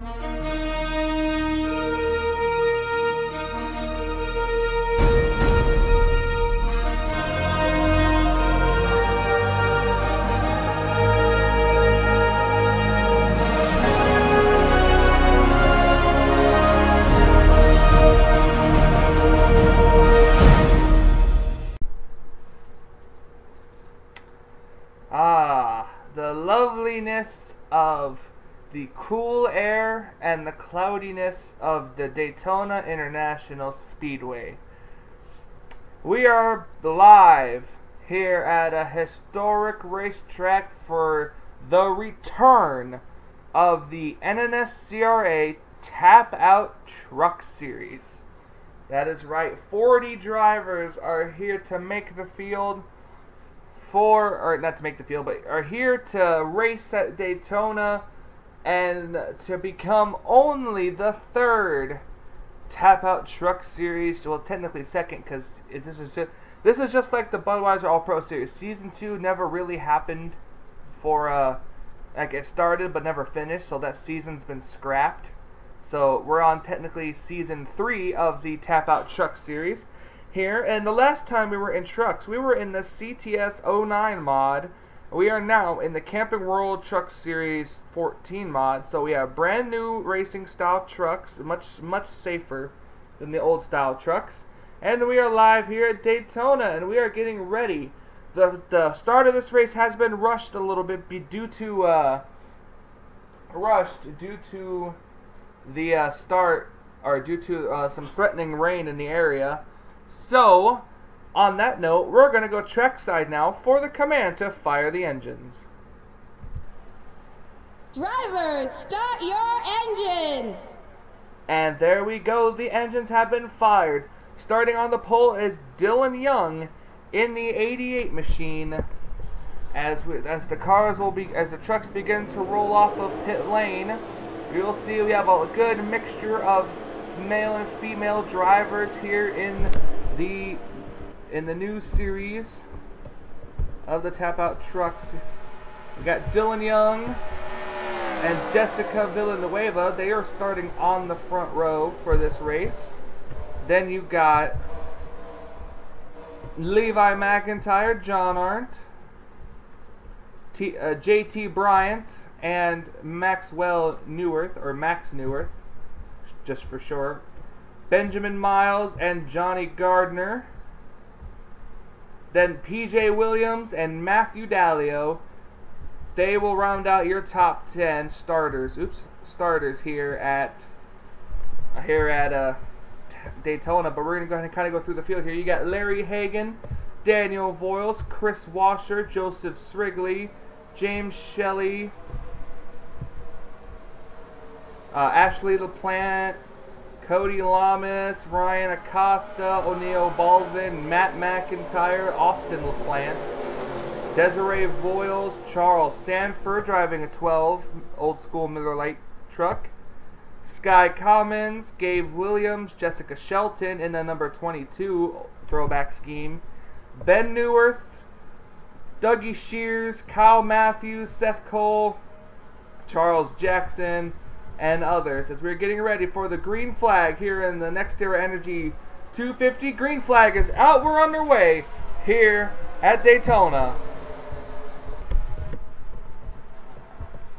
The loveliness of the cool air and the cloudiness of the Daytona International Speedway. We are live here at a historic racetrack for the return of the NNSCRA Tap Out Truck Series. That is right, 40 drivers are here to make the field but are here to race at Daytona and to become only the third Tap Out Truck Series. Well, technically second, because this is just like the Budweiser All Pro Series. Season 2 never really happened for like it started but never finished, so that season's been scrapped. So we're on technically season 3 of the Tap Out Truck Series here, and the last time we were in trucks, we were in the CTS 09 mod. We are now in the Camping World Truck Series 14 mod, so we have brand new racing style trucks, much safer than the old style trucks, and we are live here at Daytona, and we are getting ready. The start of this race has been rushed a little bit due to some threatening rain in the area. So, on that note, we're going to go trackside now for the command to fire the engines. Drivers, start your engines! And there we go, the engines have been fired. Starting on the pole is Dylan Young in the 88 machine. As the trucks begin to roll off of pit lane, you'll see we have a good mixture of male and female drivers here in the new series of the Tap Out Trucks. We got Dylan Young and Jessica Villanueva. They are starting on the front row for this race. Then you got Levi McIntyre, John Arndt, JT Bryant, and Maxwell Neuwirth, or Max Neuwirth, just for short. Benjamin Miles and Johnny Gardner. Then PJ Williams and Matthew Dallio. They will round out your top 10 starters. Starters here at Daytona. But we're going to go ahead and kind of go through the field here. You got Larry Hagan, Daniel Voiles, Chris Washer, Joseph Srigley, James Shelley, Ashley LaPlante, Cody Lamas, Ryan Acosta, O'Neill Baldwin, Matt McIntyre, Austin LaPlante, Desiree Voiles, Charles Sanford driving a 12 old school Miller Lite truck, Sky Commons, Gabe Williams, Jessica Shelton in the number 22 throwback scheme, Ben Neuwirth, Dougie Shears, Kyle Matthews, Seth Cole, Charles Jackson, and others, as we're getting ready for the green flag here in the NextEra Energy 250. Green flag is out. We're underway here at Daytona.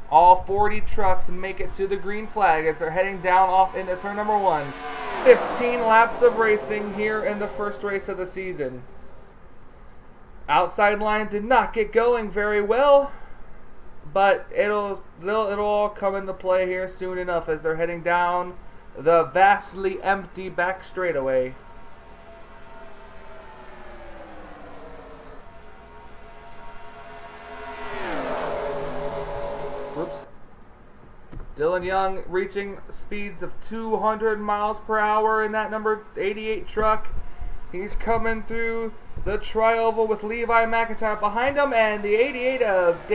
All 40 trucks make it to the green flag as they're heading down off into turn number 1. 15 laps of racing here in the first race of the season. Outside line did not get going very well, but it'll all come into play here soon enough as they're heading down the vastly empty back straightaway. Whoops. Dylan Young reaching speeds of 200 miles per hour in that number 88 truck. He's coming through the tri-oval with Levi McIntyre behind him, and the 88 of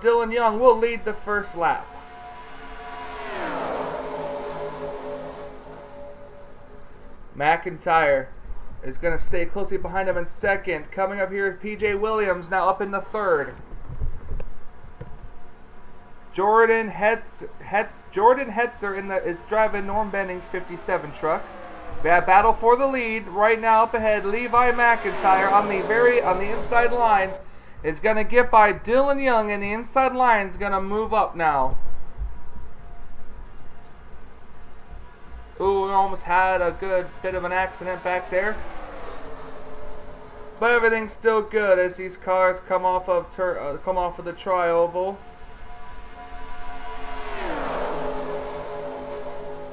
Dylan Young will lead the first lap. McIntyre is going to stay closely behind him in second. Coming up here is PJ Williams, now up in the third. Jordan Hetzer is driving Norm Benning's 57 truck. We have battle for the lead right now up ahead. Levi McIntyre on the inside line is going to get by Dylan Young, and the inside line is going to move up now. Ooh, we almost had a good bit of an accident back there. But everything's still good as these cars come off of the tri-oval.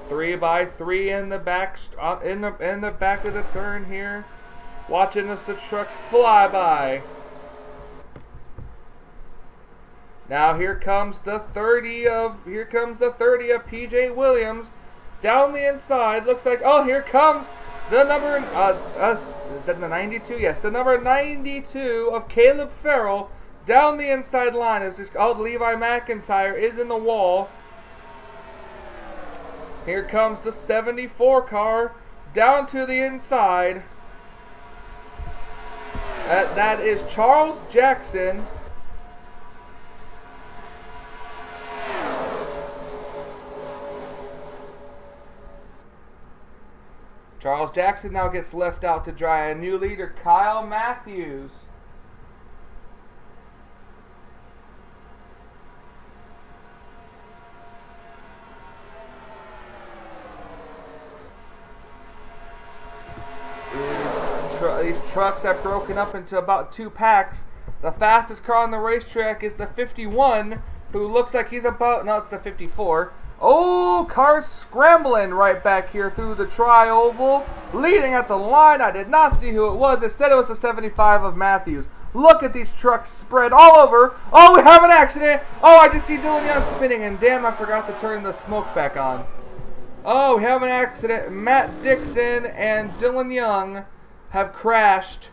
3x3 in the back, in the back of the turn here, watching as the trucks fly by. Now here comes the 30 of PJ Williams down the inside. Looks like, oh, here comes the number is that the 92? Yes, the number 92 of Caleb Farrell down the inside line as this Levi McIntyre is in the wall. Here comes the 74 car down to the inside. That is Charles Jackson. Charles Jackson now gets left out to dry. A new leader, Kyle Matthews. These trucks have broken up into about 2 packs. The fastest car on the racetrack is the 51, who looks like he's about, no, it's the 54. Oh, cars scrambling right back here through the tri-oval, leading at the line. I did not see who it was. It said it was the 75 of Matthews. Look at these trucks spread all over. Oh, we have an accident. Oh, I just see Dylan Young spinning, and damn, I forgot to turn the smoke back on. Oh, we have an accident. Matt Dixon and Dylan Young have crashed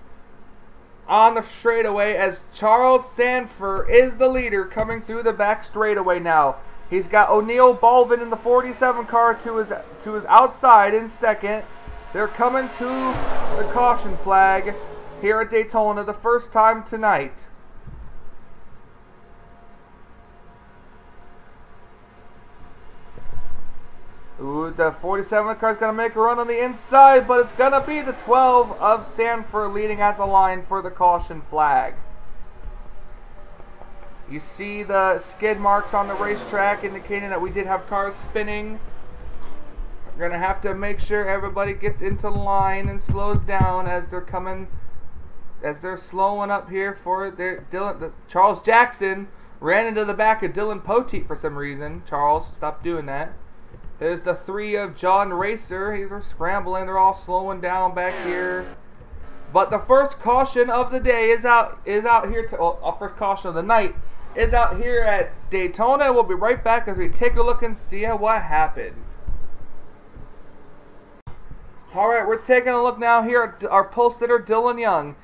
on the straightaway as Charles Sanford is the leader coming through the back straightaway now. He's got O'Neal Baldwin in the 47 car to his outside in second. They're coming to the caution flag here at Daytona the first time tonight. Ooh, the 47 car is going to make a run on the inside, but it's going to be the 12 of Sanford leading at the line for the caution flag. You see the skid marks on the racetrack indicating that we did have cars spinning. We're going to have to make sure everybody gets into line and slows down as they're coming, as they're slowing up here for their Charles Jackson ran into the back of Dylan Poteet for some reason. Charles, stop doing that. There's the 3 of John Racer. They're scrambling. They're all slowing down back here. But the first caution of the day is out here. First caution of the night is out here at Daytona. We'll be right back as we take a look and see what happened. All right, we're taking a look now here at our pole sitter, Dylan Young.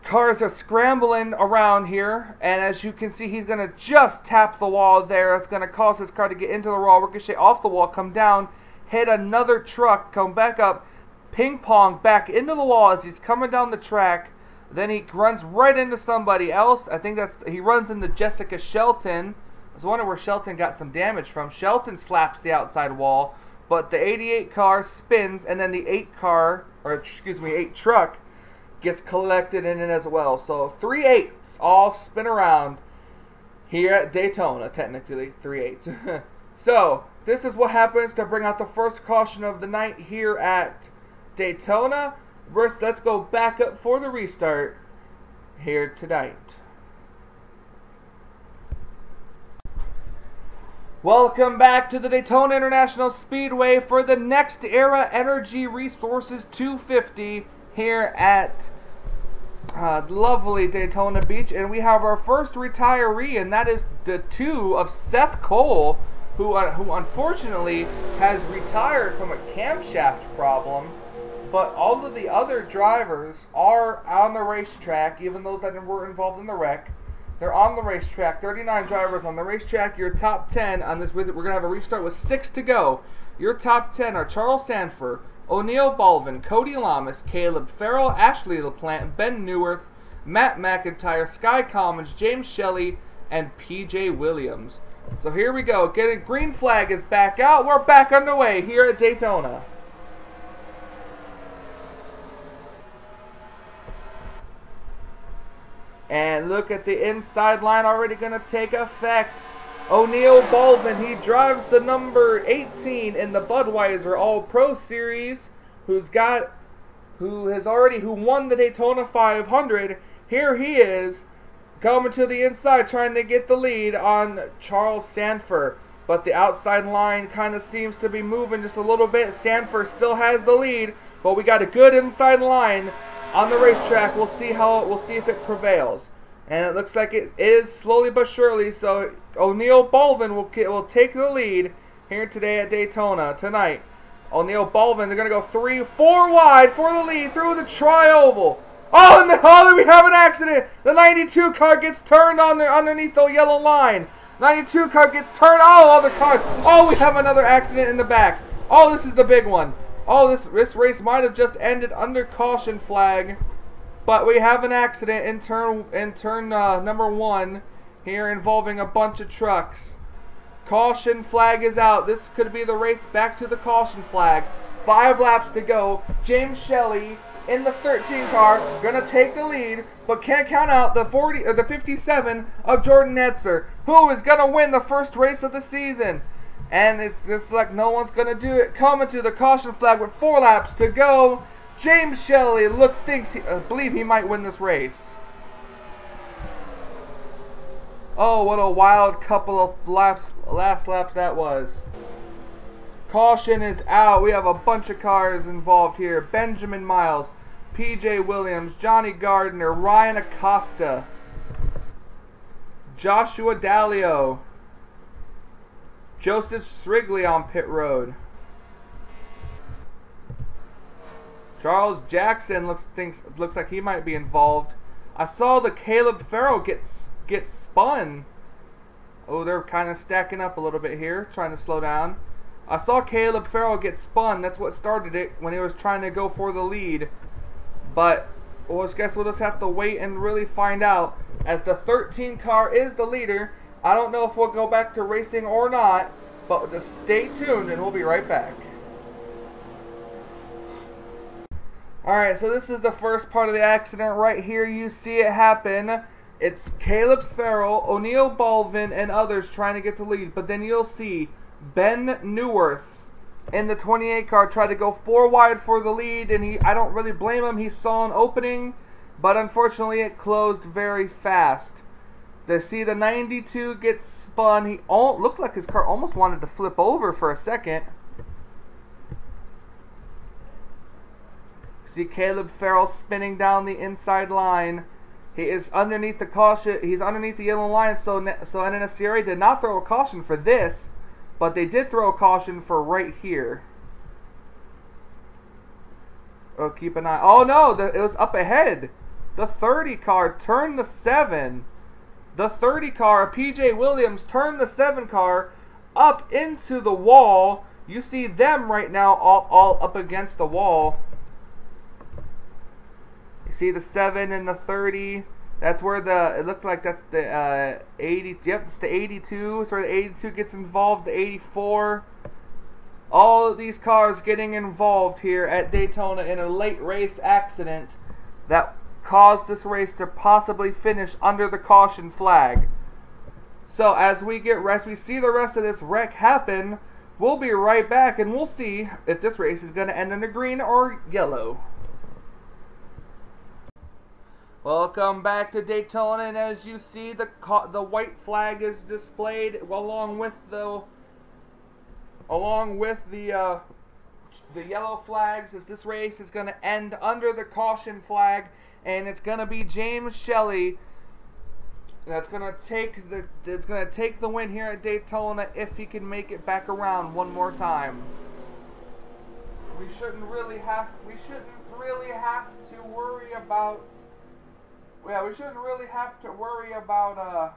Cars are scrambling around here, and as you can see, he's going to just tap the wall there. It's going to cause his car to get into the wall, ricochet off the wall, come down, hit another truck, come back up, ping pong back into the wall as he's coming down the track. Then he runs right into somebody else. I think he runs into Jessica Shelton. I was wondering where Shelton got some damage from. Shelton slaps the outside wall, but the 88 car spins, and then the 8 truck gets collected in it as well. So 3 8s all spin around here at Daytona. Technically 3 8s. So this is what happens to bring out the first caution of the night here at Daytona. First, let's go back up for the restart here tonight. Welcome back to the Daytona International Speedway for the NextEra Energy Resources 250 here at lovely Daytona Beach, and we have our first retiree, and that is the 2 of Seth Cole, who unfortunately has retired from a camshaft problem. But all of the other drivers are on the racetrack, even those that were involved in the wreck. They're on the racetrack. 39 drivers on the racetrack. Your top 10 on this visit. We're going to have a restart with 6 to go. Your top 10 are Charles Sanford, O'Neal Baldwin, Cody Lamas, Caleb Farrell, Ashley LaPlante, Ben Neuwirth, Matt McIntyre, Sky Commons, James Shelley, and PJ Williams. So here we go. Green flag is back out. We're back underway here at Daytona. And look at the inside line already going to take effect. O'Neal Baldwin, he drives the number 18 in the Budweiser All-Pro Series, who won the Daytona 500. Here he is, coming to the inside, trying to get the lead on Charles Sanford. But the outside line kind of seems to be moving just a little bit. Sanford still has the lead, but we got a good inside line on the racetrack. We'll see if it prevails. And it looks like it is slowly but surely. So O'Neal Baldwin will take the lead here today at Daytona tonight. O'Neal Baldwin, they're going to go 3-4 wide for the lead through the tri-oval. Oh, no, we have an accident. The 92 car gets turned underneath the yellow line. 92 car gets turned. Oh, other cars. Oh, we have another accident in the back. Oh, this is the big one. Oh, this race might have just ended under caution flag. But we have an accident in turn number 1 here involving a bunch of trucks. Caution flag is out. This could be the race back to the caution flag. 5 laps to go. James Shelley in the 13 car gonna take the lead, but can't count out the 57 of Jordan Etzer, who is gonna win the first race of the season. And it's just like no one's gonna do it. Coming to the caution flag with 4 laps to go. James Shelley believe he might win this race. Oh, what a wild couple of last laps that was. Caution is out. We have a bunch of cars involved here. Benjamin Miles, PJ Williams, Johnny Gardner, Ryan Acosta, Joshua Dalio, Joseph Srigley on pit road. Charles Jackson looks like he might be involved. I saw the Caleb Farrell get spun. Oh, they're kind of stacking up a little bit here, trying to slow down. I saw Caleb Farrell get spun. That's what started it when he was trying to go for the lead. But I guess we'll just have to wait and really find out, as the 13 car is the leader. I don't know if we'll go back to racing or not, but just stay tuned and we'll be right back. Alright, so this is the first part of the accident right here. You see it happen. It's Caleb Farrell, O'Neal Baldwin, and others trying to get the lead. But then you'll see Ben Neuwirth in the 28 car try to go 4 wide for the lead. And I don't really blame him. He saw an opening, but unfortunately it closed very fast. See the 92 gets spun. He looked like his car almost wanted to flip over for a second. See Caleb Farrell spinning down the inside line. He is underneath the caution. He's underneath the yellow line. So NNSCRA did not throw a caution for this, but they did throw a caution for right here. Oh, keep an eye. Oh no, it was up ahead. The 30 car turned the 7. The 30 car, PJ Williams, turned the 7 car up into the wall. You see them right now all up against the wall. See the 7 and the 30. That's where it looks like that's the 80. Yep, it's the 82. It's where the 82 gets involved. The 84. All of these cars getting involved here at Daytona in a late race accident that caused this race to possibly finish under the caution flag. So as we see the rest of this wreck happen, we'll be right back and we'll see if this race is going to end in the green or yellow. Welcome back to Daytona, and as you see, the white flag is displayed along with the yellow flags, as this race is going to end under the caution flag, and it's going to be James Shelley that's going to take the win here at Daytona if he can make it back around one more time. We shouldn't really have to worry about. Yeah, we shouldn't really have to worry about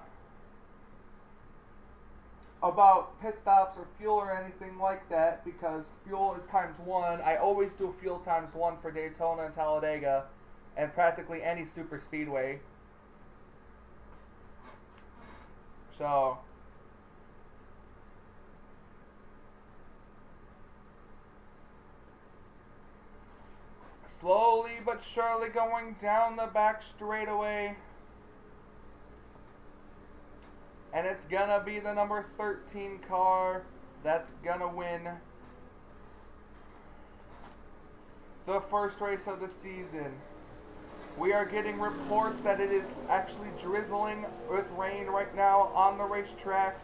pit stops or fuel or anything like that, because fuel is ×1. I always do fuel ×1 for Daytona and Talladega and practically any super speedway. So but surely going down the back straightaway. And it's gonna be the number 13 car that's gonna win the first race of the season. We are getting reports that it is actually drizzling with rain right now on the racetrack.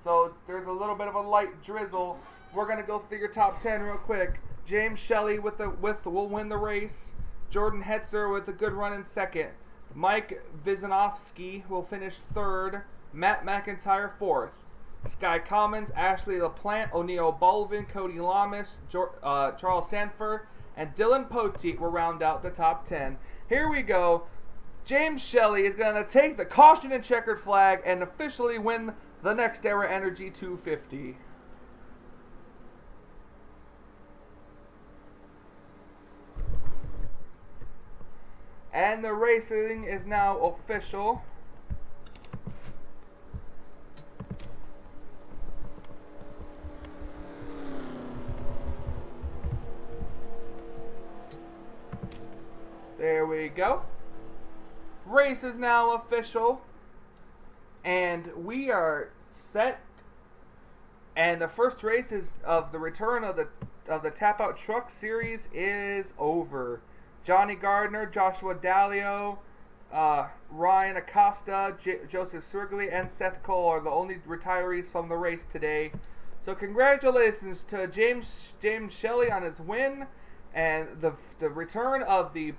So there's a little bit of a light drizzle. We're gonna go through your top 10 real quick. James Shelley will win the race. Jordan Hetzer with a good run in second. Mike Wisanowski will finish third. Matt McIntyre fourth. Sky Commons, Ashley LaPlante, O'Neill Bolvin, Cody Lamas, Charles Sanford, and Dylan Poteet will round out the top 10. Here we go. James Shelley is going to take the caution and checkered flag and officially win the NextEra Energy 250. And the racing is now official. There we go. Race is now official. And we are set. And the first race of the return of the Tap Out Truck Series is over. Johnny Gardner, Joshua Dalio, Ryan Acosta, Joseph Srigley, and Seth Cole are the only retirees from the race today. So congratulations to James Shelley on his win. And the return of the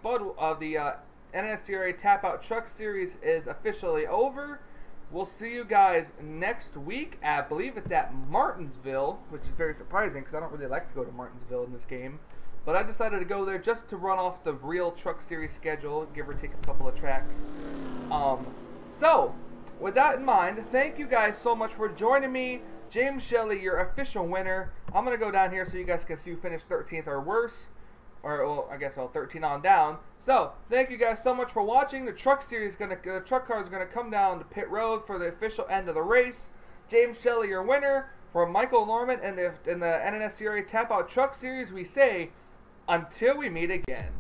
NNSCRA Tap Out Truck Series is officially over. We'll see you guys next week. I believe it's at Martinsville, which is very surprising because I don't really like to go to Martinsville in this game. But I decided to go there just to run off the real Truck Series schedule, give or take a couple of tracks. So, with that in mind, thank you guys so much for joining me. James Shelley, your official winner. I'm going to go down here so you guys can see who finished 13th or worse. Or, well, I guess, 13 on down. So, thank you guys so much for watching. The truck series the truck car is gonna come down to pit road for the official end of the race. James Shelley, your winner. For Michael Norman and the NNSCRA Tap Out Truck Series, we say, until we meet again.